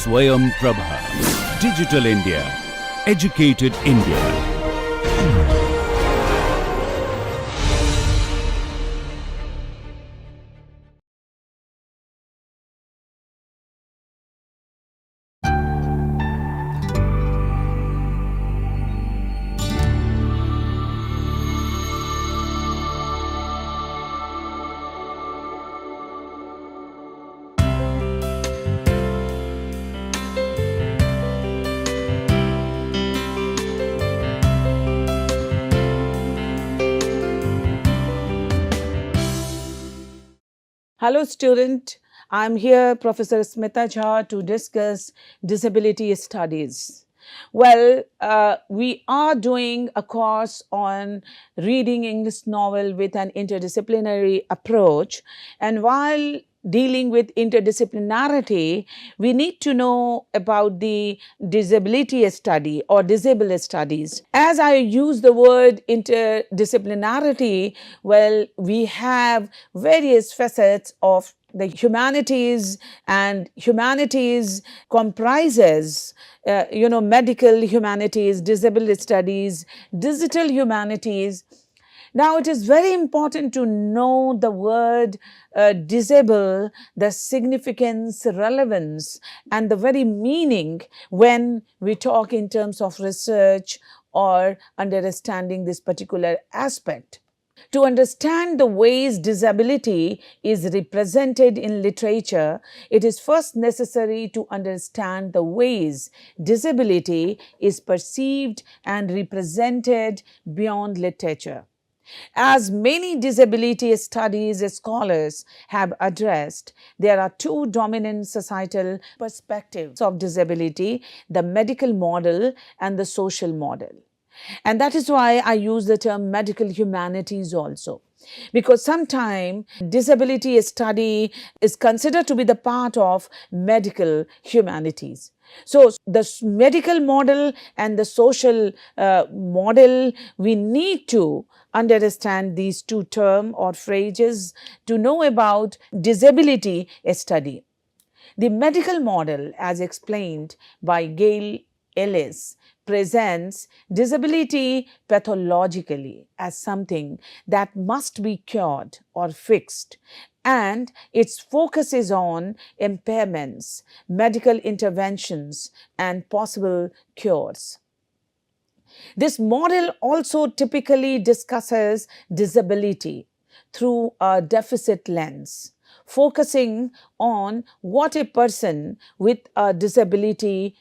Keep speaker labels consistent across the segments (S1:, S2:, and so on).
S1: Swayam Prabha. Digital India. Educated India.
S2: Hello student, I am here Professor Smita Jha to discuss disability studies. Well, we are doing a course on reading English novel with an interdisciplinary approach, and while dealing with interdisciplinarity, we need to know about the disability study or disabled studies. As I use the word interdisciplinarity, well, we have various facets of the humanities, and humanities comprises medical humanities, disability studies, digital humanities. Now, it is very important to know the word disable, the significance, relevance, and the very meaning when we talk in terms of research or understanding this particular aspect. To understand the ways disability is represented in literature, it is first necessary to understand the ways disability is perceived and represented beyond literature. As many disability studies scholars have addressed, there are two dominant societal perspectives of disability: the medical model and the social model. And that is why I use the term medical humanities also, because sometimes disability study is considered to be the part of medical humanities. So the medical model and the social model, we need to understand these two terms or phrases to know about disability study. The medical model, as explained by Gail Ellis, presents disability pathologically as something that must be cured or fixed, and its focus is on impairments, medical interventions, and possible cures. This model also typically discusses disability through a deficit lens, focusing on what a person with a disability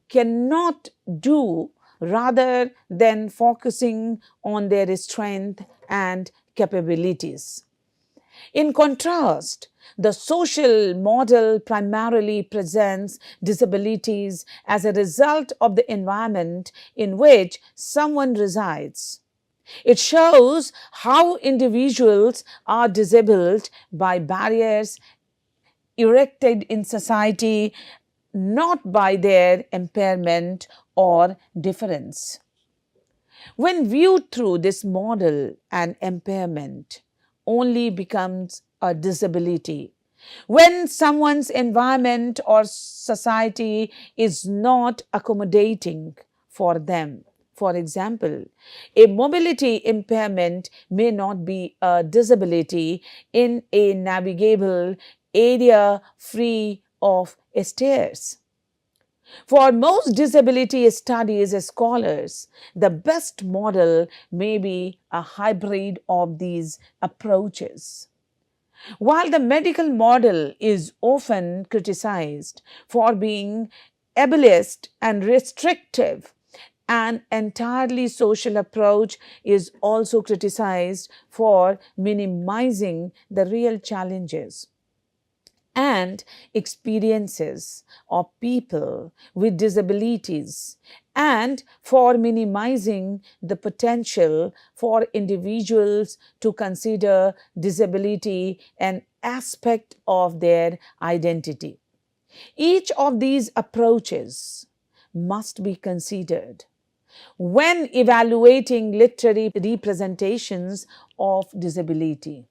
S2: cannot do rather than focusing on their strength and capabilities. In contrast, the social model primarily presents disabilities as a result of the environment in which someone resides. It shows how individuals are disabled by barriers erected in society, not by their impairment or difference. When viewed through this model, an impairment only becomes a disability when someone's environment or society is not accommodating for them. For example, a mobility impairment may not be a disability in a navigable area free of stairs. For most disability studies scholars, the best model may be a hybrid of these approaches. While the medical model is often criticized for being ableist and restrictive, an entirely social approach is also criticized for minimizing the real challenges and experiences of people with disabilities, and for minimizing the potential for individuals to consider disability an aspect of their identity. Each of these approaches must be considered when evaluating literary representations of disability.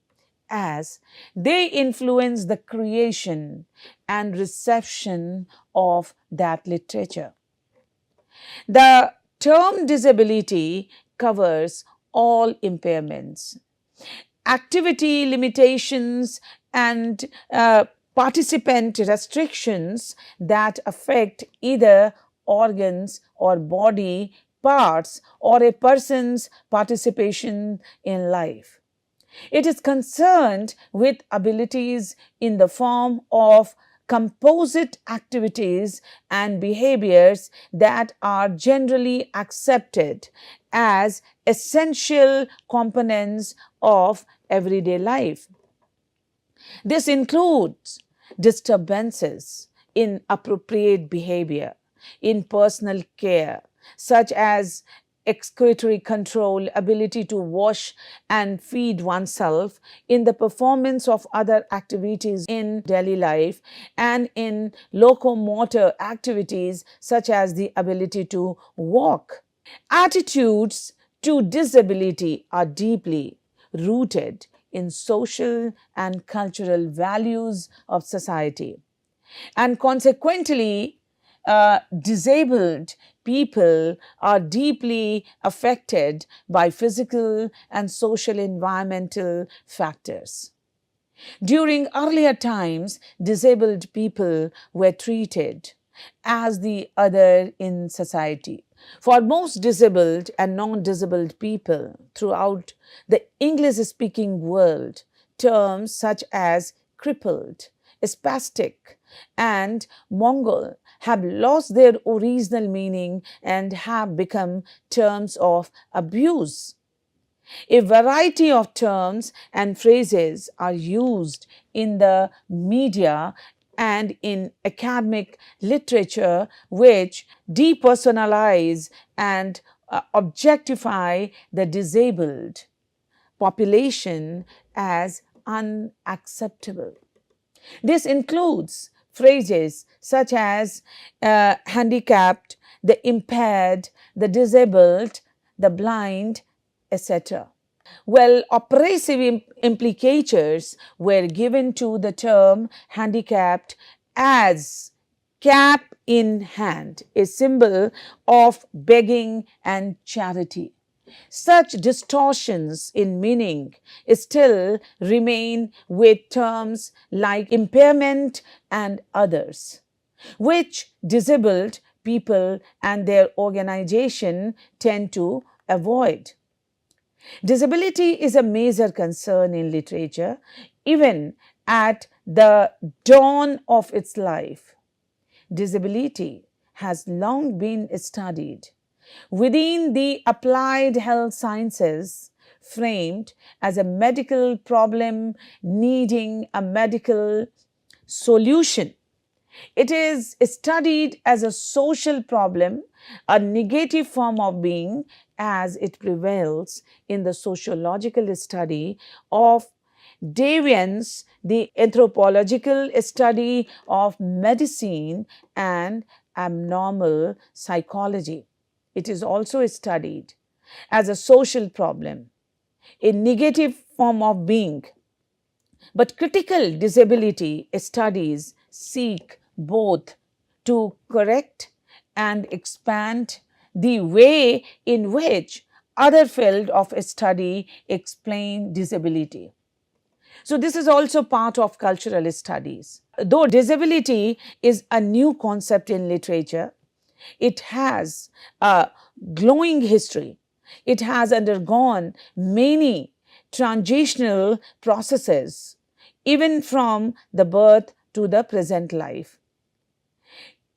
S2: as they influence the creation and reception of that literature. The term disability covers all impairments, activity limitations, and participant restrictions that affect either organs or body parts or a person's participation in life. It is concerned with abilities in the form of composite activities and behaviors that are generally accepted as essential components of everyday life. This includes disturbances in appropriate behavior, in personal care, such as excretory control, ability to wash and feed oneself, in the performance of other activities in daily life, and in locomotor activities such as the ability to walk. Attitudes to disability are deeply rooted in social and cultural values of society. And consequently, disabled people are deeply affected by physical and social environmental factors. During earlier times, disabled people were treated as the other in society. For most disabled and non disabled people throughout the English speaking world, terms such as crippled, spastic, and Mongol have lost their original meaning and have become terms of abuse. A variety of terms and phrases are used in the media and in academic literature which depersonalize and objectify the disabled population as unacceptable. This includes phrases such as handicapped, the impaired, the disabled, the blind, etc. Well, oppressive implicatures were given to the term handicapped as cap in hand, a symbol of begging and charity. Such distortions in meaning still remain with terms like impairment and others, which disabled people and their organization tend to avoid. Disability is a major concern in literature, even at the dawn of its life. Disability has long been studied within the applied health sciences, framed as a medical problem needing a medical solution. It is studied as a social problem, a negative form of being, as it prevails in the sociological study of deviance, the anthropological study of medicine, and abnormal psychology. It is also studied as a social problem, a negative form of being. But critical disability studies seek both to correct and expand the way in which other fields of study explain disability. So, this is also part of cultural studies. Though disability is a new concept in literature, it has a glowing history. It has undergone many transitional processes, even from the birth to the present life.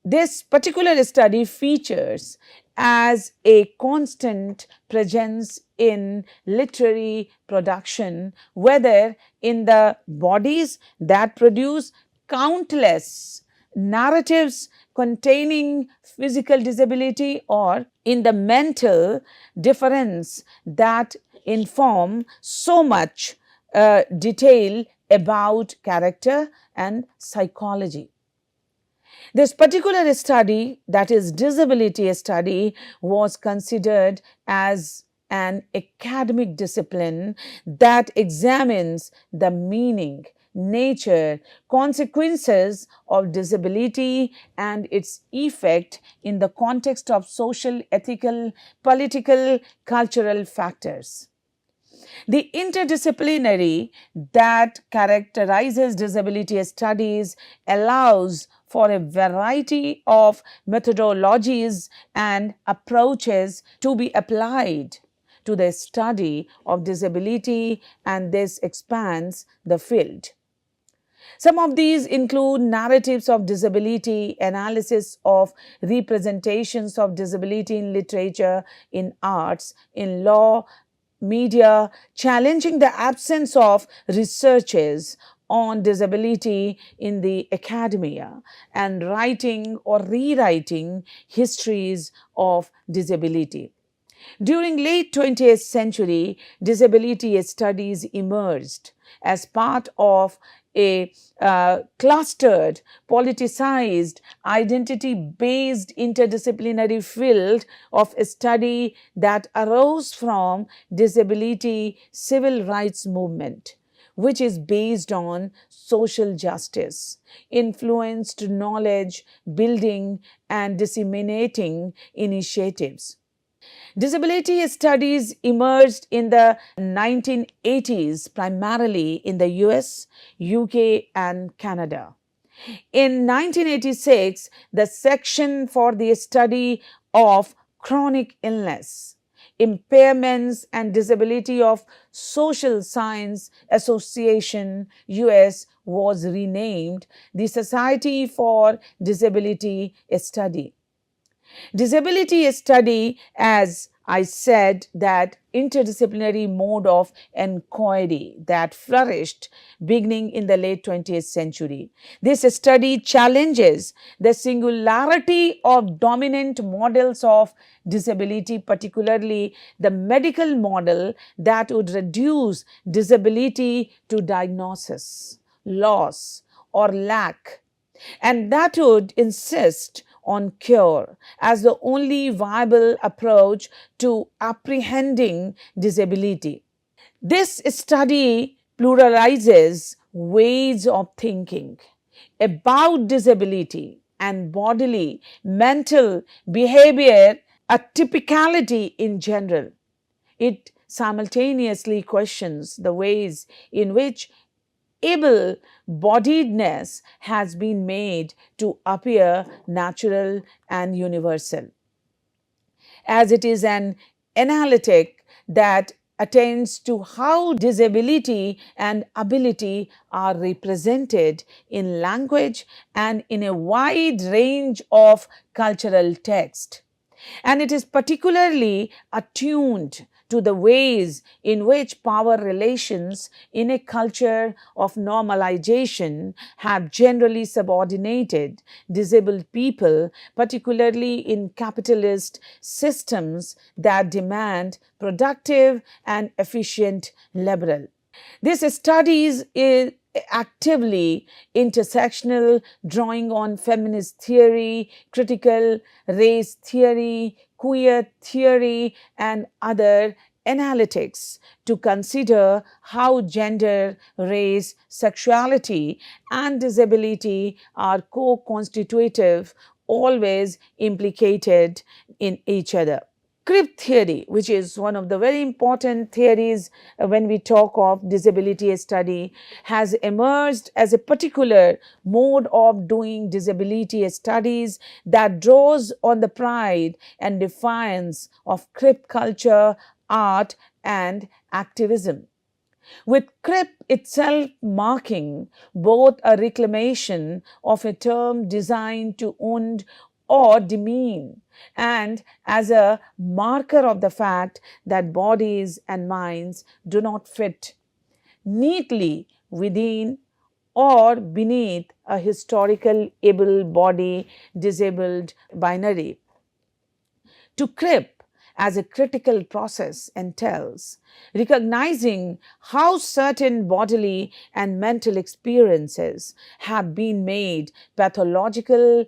S2: This particular study features as a constant presence in literary production, whether in the bodies that produce countless narratives containing physical disability or in the mental difference that inform so much detail about character and psychology. This particular study, that is disability study, was considered as an academic discipline that examines the meaning, nature, consequences of disability and its effect in the context of social, ethical, political, cultural factors. The interdisciplinary that characterizes disability studies allows for a variety of methodologies and approaches to be applied to the study of disability, and this expands the field. Some of these include narratives of disability, analysis of representations of disability in literature, in arts, in law, media, challenging the absence of researches on disability in the academia, and writing or rewriting histories of disability. During late 20th century, disability studies emerged as part of a clustered, politicized, identity-based interdisciplinary field of study that arose from disability civil rights movement, which is based on social justice, influenced knowledge building and disseminating initiatives. Disability studies emerged in the 1980s, primarily in the US, UK, and Canada. In 1986, the section for the study of chronic illness, impairments, and disability of Social Science Association US was renamed the Society for Disability Study. Disability study, as I said, that interdisciplinary mode of inquiry that flourished beginning in the late 20th century. This study challenges the singularity of dominant models of disability, particularly the medical model that would reduce disability to diagnosis, loss, or lack, and that would insist on cure as the only viable approach to apprehending disability. This study pluralizes ways of thinking about disability and bodily, mental, behavior, atypicality in general. It simultaneously questions the ways in which able bodiedness has been made to appear natural and universal, as it is an analytic that attends to how disability and ability are represented in language and in a wide range of cultural text. And it is particularly attuned to the ways in which power relations in a culture of normalization have generally subordinated disabled people, particularly in capitalist systems that demand productive and efficient labor. This studies is actively intersectional, drawing on feminist theory, critical race theory, queer theory, and other analytics to consider how gender, race, sexuality, and disability are co-constitutive, always implicated in each other. Crip theory, which is one of the very important theories when we talk of disability study, has emerged as a particular mode of doing disability studies that draws on the pride and defiance of crip culture, art, and activism, with crip itself marking both a reclamation of a term designed to wound or demean, and as a marker of the fact that bodies and minds do not fit neatly within or beneath a historical able body disabled binary. To crip as a critical process entails recognizing how certain bodily and mental experiences have been made pathological,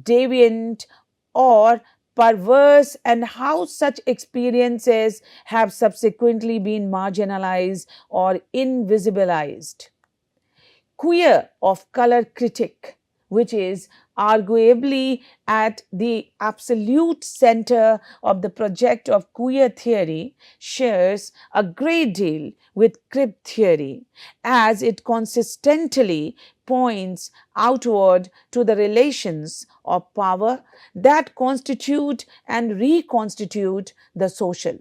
S2: deviant, or perverse, and how such experiences have subsequently been marginalized or invisibilized. Queer of color critic, which is arguably at the absolute center of the project of queer theory, shares a great deal with crip theory, as it consistently points outward to the relations of power that constitute and reconstitute the social.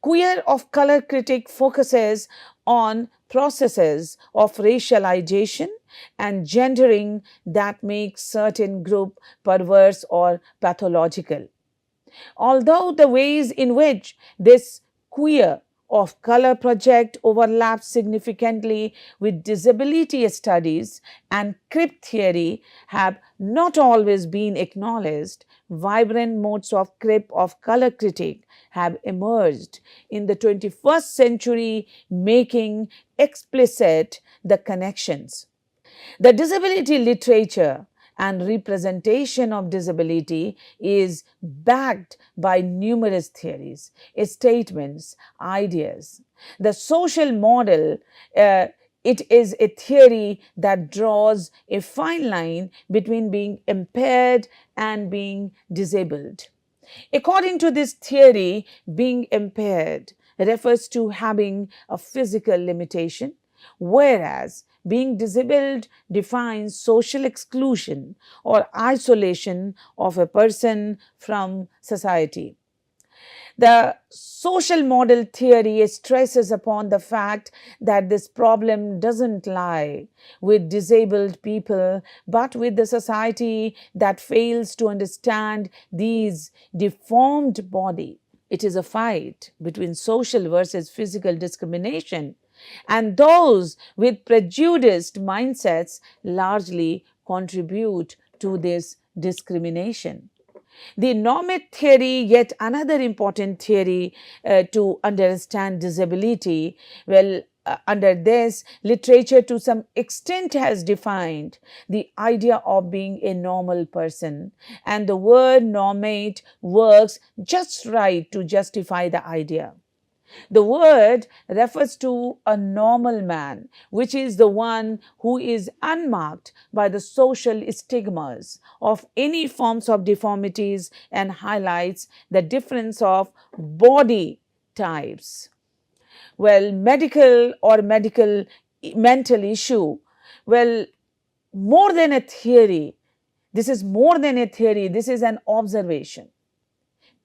S2: Queer of color critic focuses on processes of racialization and gendering that make certain group perverse or pathological. Although the ways in which this queer of color project overlaps significantly with disability studies and crip theory have not always been acknowledged, vibrant modes of crip of color critique have emerged in the 21st century, making explicit the connections. The disability literature and representation of disability is backed by numerous theories, statements, ideas. The social model, it is a theory that draws a fine line between being impaired and being disabled. According to this theory, being impaired refers to having a physical limitation, whereas being disabled defines social exclusion or isolation of a person from society. The social model theory stresses upon the fact that this problem doesn't lie with disabled people, but with the society that fails to understand these deformed body. It is a fight between social versus physical discrimination, and those with prejudiced mindsets largely contribute to this discrimination. The normative theory, yet another important theory to understand disability, under this, literature to some extent has defined the idea of being a normal person, and the word normate works just right to justify the idea. The word refers to a normal man, which is the one who is unmarked by the social stigmas of any forms of deformities and highlights the difference of body types. Well, medical or mental issue, well, more than a theory, this is more than a theory, this is an observation.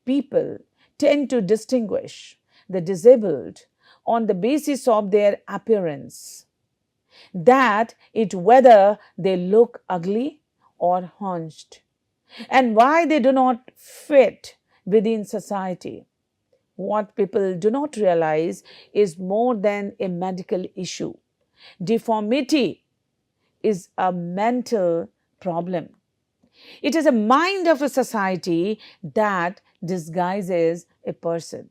S2: People tend to distinguish the disabled on the basis of their appearance, that it whether they look ugly or hunched, and why they do not fit within society. What people do not realize is more than a medical issue. Deformity is a mental problem. It is a mind of a society that disguises a person,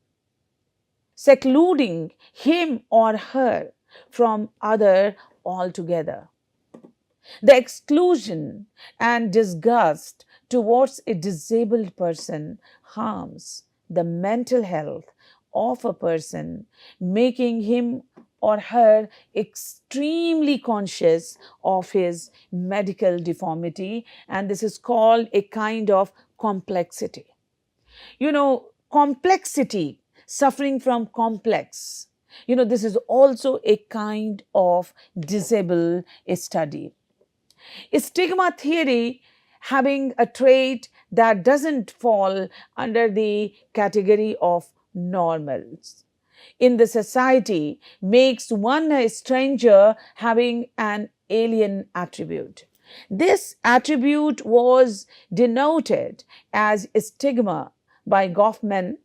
S2: secluding him or her from other altogether. The exclusion and disgust towards a disabled person harms the mental health of a person, making him or her extremely conscious of his medical deformity, and this is called a kind of complexity. Complexity, suffering from complex, this is also a kind of disable study. Stigma theory, having a trait that doesn't fall under the category of normals in the society, makes one a stranger having an alien attribute. This attribute was denoted as stigma by Goffman.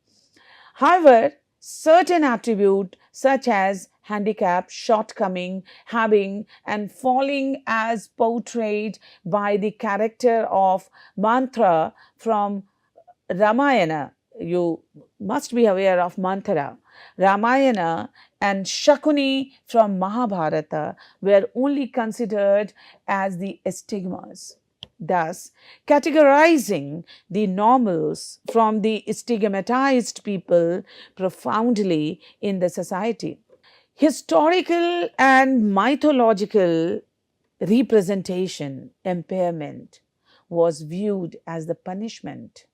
S2: However, certain attributes such as handicap, shortcoming, having, and falling as portrayed by the character of Mantra from Ramayana. You must be aware of Mantra. Ramayana and Shakuni from Mahabharata were only considered as the stigmas. thus categorizing the normals from the stigmatized people profoundly in the society. Historical and mythological representation impairment was viewed as the punishment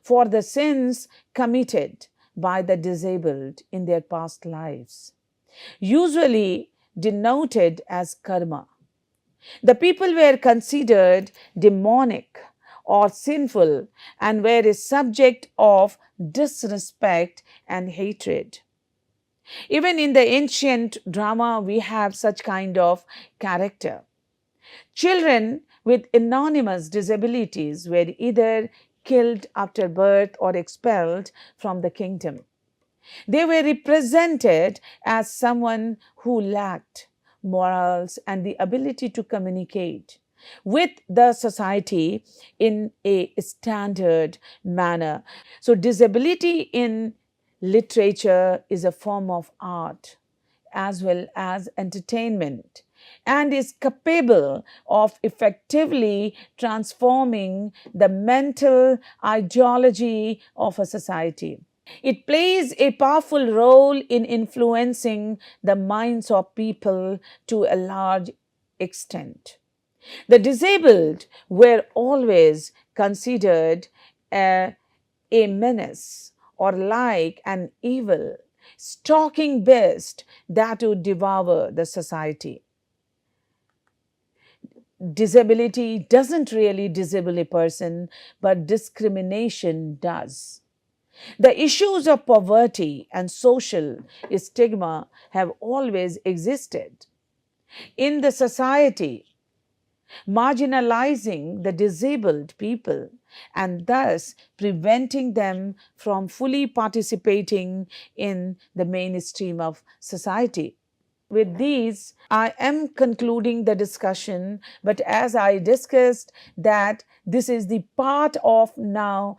S2: for the sins committed by the disabled in their past lives, usually denoted as karma. The people were considered demonic or sinful and were a subject of disrespect and hatred. Even in the ancient drama, we have such kind of character. Children with anonymous disabilities were either killed after birth or expelled from the kingdom. They were represented as someone who lacked morals and the ability to communicate with the society in a standard manner. So, disability in literature is a form of art as well as entertainment and is capable of effectively transforming the mental ideology of a society. It plays a powerful role in influencing the minds of people to a large extent. The disabled were always considered a menace or like an evil, stalking beast that would devour the society. Disability doesn't really disable a person, but discrimination does. The issues of poverty and social stigma have always existed in the society, marginalizing the disabled people and thus preventing them from fully participating in the mainstream of society. With these, I am concluding the discussion, but as I discussed that this is the part of now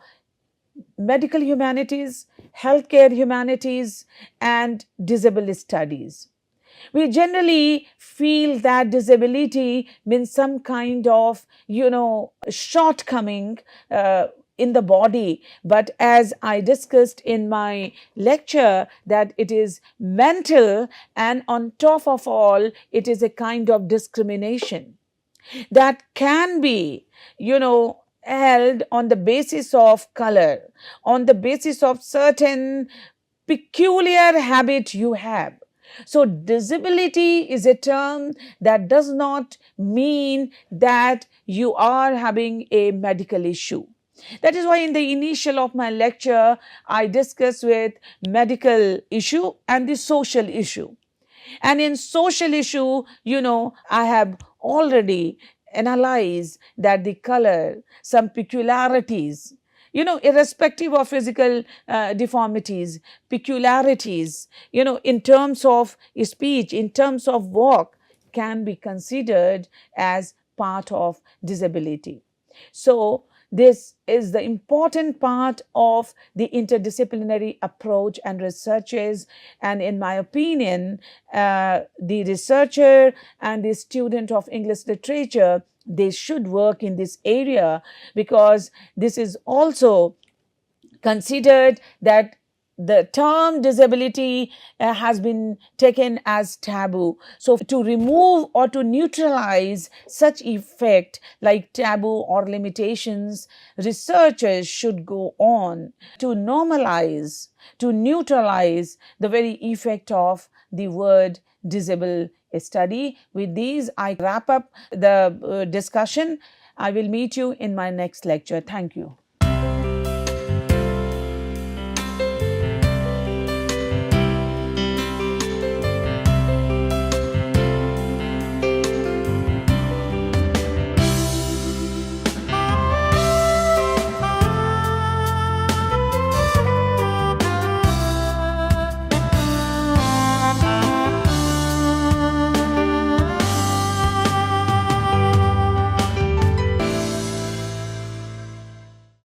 S2: medical humanities, healthcare humanities, and disability studies. We generally feel that disability means some kind of, shortcoming in the body. But as I discussed in my lecture, that it is mental, and on top of all, it is a kind of discrimination that can be, held on the basis of color, on the basis of certain peculiar habit you have. So, disability is a term that does not mean that you are having a medical issue. That is why in the initial of my lecture, I discuss with medical issue and the social issue. And in social issue, I have already analyzed that the color, some peculiarities, irrespective of physical deformities, peculiarities, in terms of speech, in terms of walk, can be considered as part of disability. So, this is the important part of the interdisciplinary approach and researches. And in my opinion, the researcher and the student of English literature, they should work in this area, because this is also considered that the term disability has been taken as taboo. So, to remove or to neutralize such effect like taboo or limitations, researchers should go on to normalize, to neutralize the very effect of the word disable study. With these, I wrap up the discussion. I will meet you in my next lecture. Thank you.